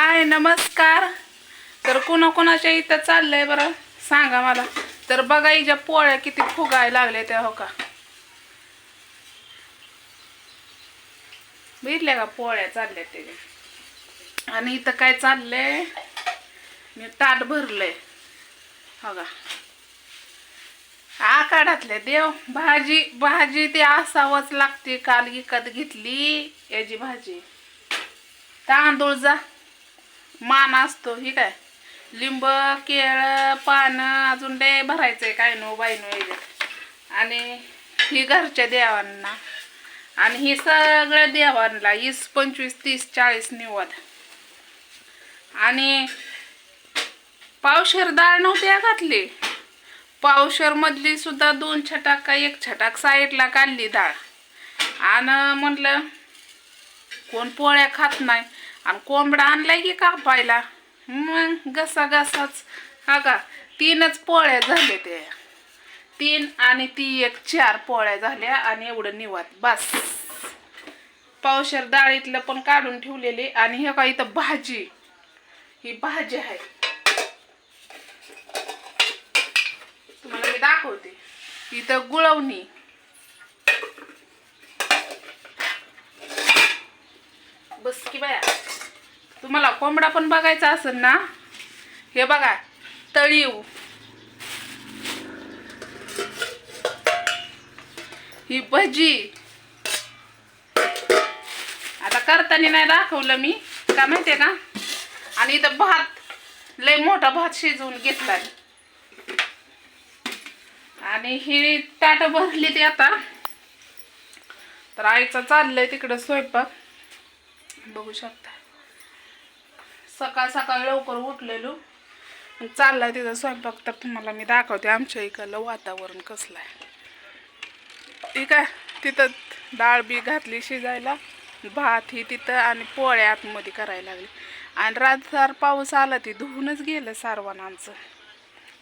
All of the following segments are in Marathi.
हाय नमस्कार। तर कोणाकोणाच्या इथं चाललंय बरं सांगा मला। तर बघा हिच्या पोळ्या किती फुगायला लागले त्या हो का, बघितल्या का पोळ्या चालल्या त्याच्या। आणि इथं काय चाललंय, मी ताट भरलंय हो का, आकाडातले देव भाजी भाजी ते असावच लागते। काल विकत घेतली याची भाजी, तांदूळ जा मान असतो ही काय, लिंब केळ पान अजून लय भरायचंय काय नो बाई नो याच्यात। आणि ही घरच्या देवांना आणि ही सगळं देवांना 20 25 30 40 निवद। आणि पावशेर डाळ नव्हती घातली, पावशेर मधली सुद्धा 2 छटाक का 1 छटाक साईडला काढली डाळ। आणि म्हटलं कोण पोळ्या खात नाही, आणि कोंबडा आणलाय की कापायला, मग घसा घसाच हा का 3च पोळ्या झाले ते, 3 आणि ती 1 4 पोळ्या झाल्या। आणि एवढं निवात बस। पावशेर डाळीतलं पण काढून ठेवलेली। आणि हे का इथं भाजी, ही भाजी आहे तुम्हाला मी दाखवते। इथं गुळवणी, बस की बाया। तुम्हाला कोंबडा पण बघायचा असेल ना, हे बघा तळीव, ही भजी। आता करताना नाही दाखवलं मी का माहितीये का। आणि इथं भात, लय मोठा भात शिजवून घेतलाय। आणि ही ताट भरली ती आता। तर आईचा चाललंय तिकडं स्वयंपाक, बघू शकता। सकाळ सकाळ लवकर उठलेलो, चाललाय तिथं स्वयंपाक। तर तुम्हाला मी दाखवते आमच्या इकडलं वातावरण कसलं आहे। ठीक आहे, तिथं डाळ बी घातली शिजायला, भात ही तिथं, आणि पोळ्या आतमध्ये करायला लागली। आणि रातभर पाऊस आला ती धुवूनच गेलं सारवण आमचं।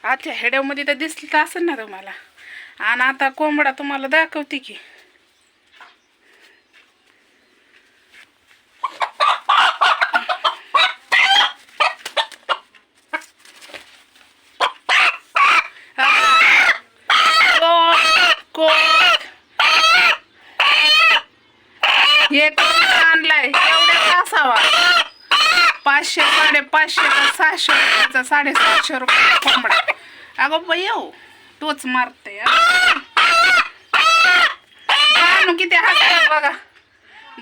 आजच्या हेड्यामध्ये तर दिसलं असेल ना तुम्हाला। आणि आता कोंबडा तुम्हाला दाखवते की, हे आणलाय एवढ्या असावा 500 550 का 600 रुपयाचा, 750 रुपये कोंबडा। अगं बाई येऊ तोच मारते। बानू किती हसतात बघा,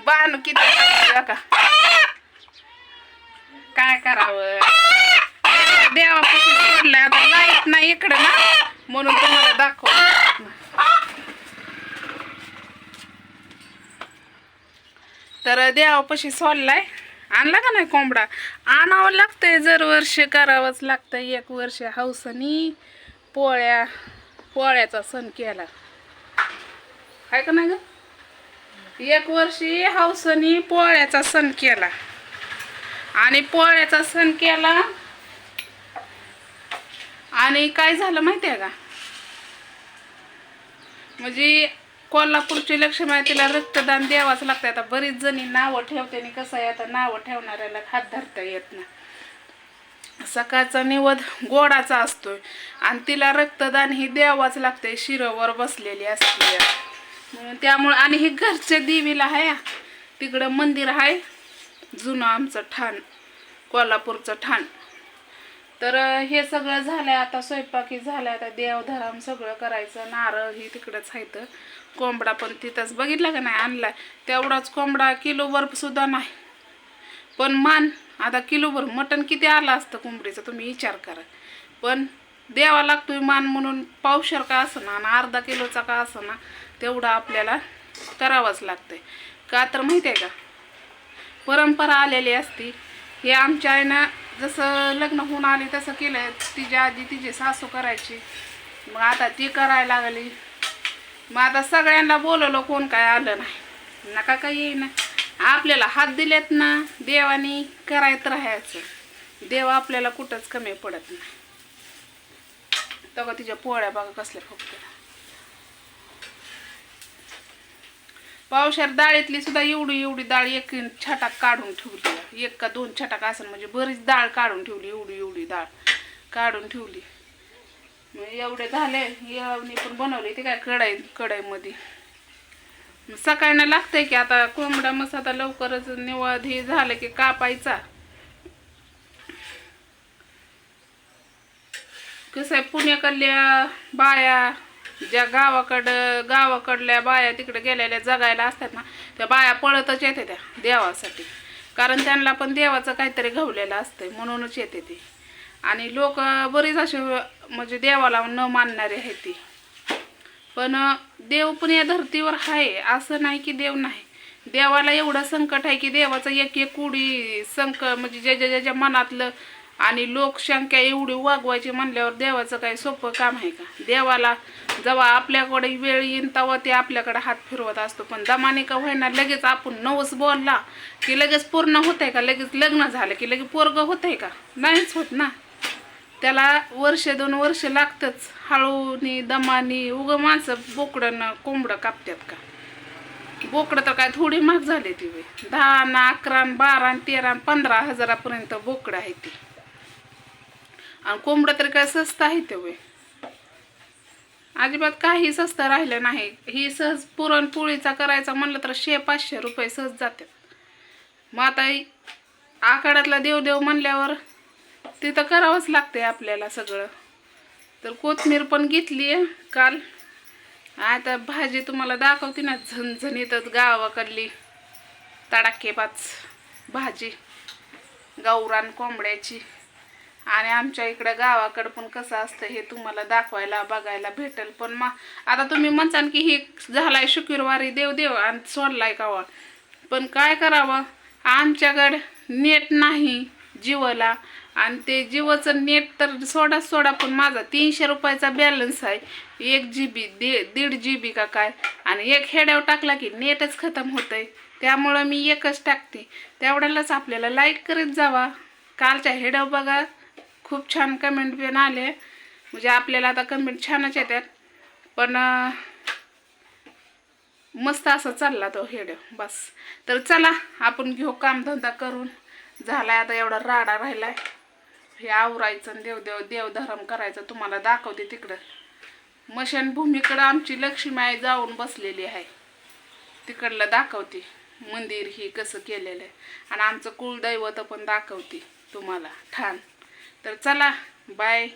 बानू किती हसते बघा। काय करावं, देवापासून सोडलंय। आता लाईट नाही इकडं ना, म्हणून तुम्हाला दाखव। तर देवापाशी सोडलाय। आणला का नाही कोंबडा, आणावं लागतंय, जर वर्ष करावंच लागतंय। 1 वर्ष हौसनी पोळ्याचा सण केला काय का नाही ग, 1 वर्षी हौसनी पोळ्याचा सण केला। आणि पोळ्याचा सण केला, आणि काय झालं माहितीये का, म्हणजे कोल्हापूरची लक्ष्मी तिला रक्तदान द्यावाच लागतं। आता बरीच जणी नावं ठेवते, आणि कसं आहे आता नावं ठेवणाऱ्याला हात धरता येत नाही। सकाळचा निवद गोडाचा असतोय, आणि तिला रक्तदान ही द्यावाच लागतंय, शिरोवर बसलेली असते त्यामुळे। आणि ही घरच्या देवीला आहे, तिकडं मंदिर आहे जुनं आमचं ठाण, कोल्हापूरचं ठाण। तर हे सगळं झालंय, आता स्वयंपाकी झालाय, आता देवधर्म सगळं करायचं। नारळ ही तिकडंच आहे, कोंबडा पण तिथंच बघितला का नाही आणलाय, तेवढाच कोंबडा किलोभर सुद्धा नाही। पण मान आता किलोभर मटण किती आलं असतं कोंबडीचं तुम्ही विचार करा। पण द्यावा लागतोय मान, म्हणून पावशेर का असं ना, आणि अर्धा किलोचा का असं ना, तेवढा आपल्याला करावंच लागतंय। का तर माहिती आहे का, परंपरा आलेली असती। हे आमच्या आईनं जसं लग्न होऊन आली तसं केलं, तिच्या आधी तिची सासू करायची, मग आता ती करायला लागली। मग आता सगळ्यांना बोलवलं, कोण काय आलं नाही, नका काही येईना। आपल्याला हात दिलेत ना देवानी, करायचं राहायचं। देव आपल्याला कुठंच कमी पडत नाही। तेव्हा तिच्या पोळ्या बघा कसल्या फक्त। पावशेर डाळीतली सुद्धा एवढी एवढी डाळ एक छटाक काढून ठेवली, 1 का 2 छटाक असेल, म्हणजे बरीच डाळ काढून ठेवली, एवढी एवढी डाळ काढून ठेवली. मग एवढे झाले, येळवणी पण बनवली ते काय कढईमध्ये. सकाळनं लागतंय की आता कोंबडा मस्त आता लवकरच निवद हे झालं की कापायचा. कसं आहे, पुण्याकडल्या बाया ज्या गावाकडल्या बाया तिकडे गेलेल्या जगायला असतात ना, त्या बाया पळतच येते त्या देवासाठी, कारण त्यांना पण देवाचं काहीतरी घवलेलं असतंय म्हणूनच येते ती. आणि लोक बरीच अशी म्हणजे देवाला न मानणारे आहेत ती. पण देव पण या धर्तीवर आहे, असं नाही की देव नाही. देवाला एवढं संकट आहे की देवाचं एक एक कुडी म्हणजे ज्याच्या मनातलं आणि लोकसंख्या एवढी वागवायची म्हणल्यावर देवाचं काही सोपं काम आहे का? देवाला जेव्हा आपल्याकडे वेळ येईन तेव्हा ते आपल्याकडे हात फिरवत असतो. पण दमाने का होईना लगेच आपण नवस बोलला की लगेच पूर्ण होतंय का? लगेच लग्न झालं की लगेच पोरग होतंय का? नाहीच होत ना. त्याला 1-2 वर्ष लागतच. हळूनी दमानी माणसं बोकडं कोंबडं कापतात का? बोकडं तर काय थोडी महाग झाली ती, 10, 11, 12, 13, 15 हजारापर्यंत बोकडं आहे ती. आणि कोंबडं तर काय स्वस्त आहे ते वय? अजिबात काही स्वस्त राहिलं नाही. ही सहज पुरणपोळीचा करायचा म्हणलं तर 100-500 रुपये सहज जातात. मग आता आखाड्यातला देव म्हणल्यावर तिथं करावंच लागतंय आपल्याला सगळं. तर कोथिंबीर पण घेतली आहे काल. आता भाजी तुम्हाला दाखवते ना, झणझणीतच गावाकडली तडाखेबाज भाजी गावरान कोंबड्याची. आणि आमच्या इकडं गावाकडं पण कसं असतं हे तुम्हाला दाखवायला बघायला भेटेल. पण मग आता तुम्ही म्हणसान की हे झालाय शुक्रवारी देव आणि सोडलाय कावा, पण काय करावं, आमच्याकडं नेट नाही जिओला. आणि ते जिओचं नेट तर सोडा, पण माझा 300 रुपयाचा बॅलन्स आहे. 1 GB 1.5 GB का काय, आणि एक हेड्यावर टाकला की नेटच खतम होतंय. त्यामुळं मी एकच टाकते. तेवढ्यालाच आपल्याला लाईक करीत जावा. कालच्या हेड्यावर बघा खूप छान कमेंट पण आले, म्हणजे आपल्याला आता कमेंट छानच येतात. पण मस्त असं चालला तो हेड्या बस. तर चला आपण घेऊ कामधंदा करून. झालाय आता एवढा राडा राहिलाय, हे आवरायचं देवधर्म करायचं. तुम्हाला दाखवते तिकडं मशानभूमीकडं आमची लक्ष्मी आई जाऊन बसलेली आहे, तिकडलं दाखवते मंदिर ही कसं केलेलं आहे. आणि आमचं कुलदैवत पण दाखवते तुम्हाला ठाण. तर चला बाय.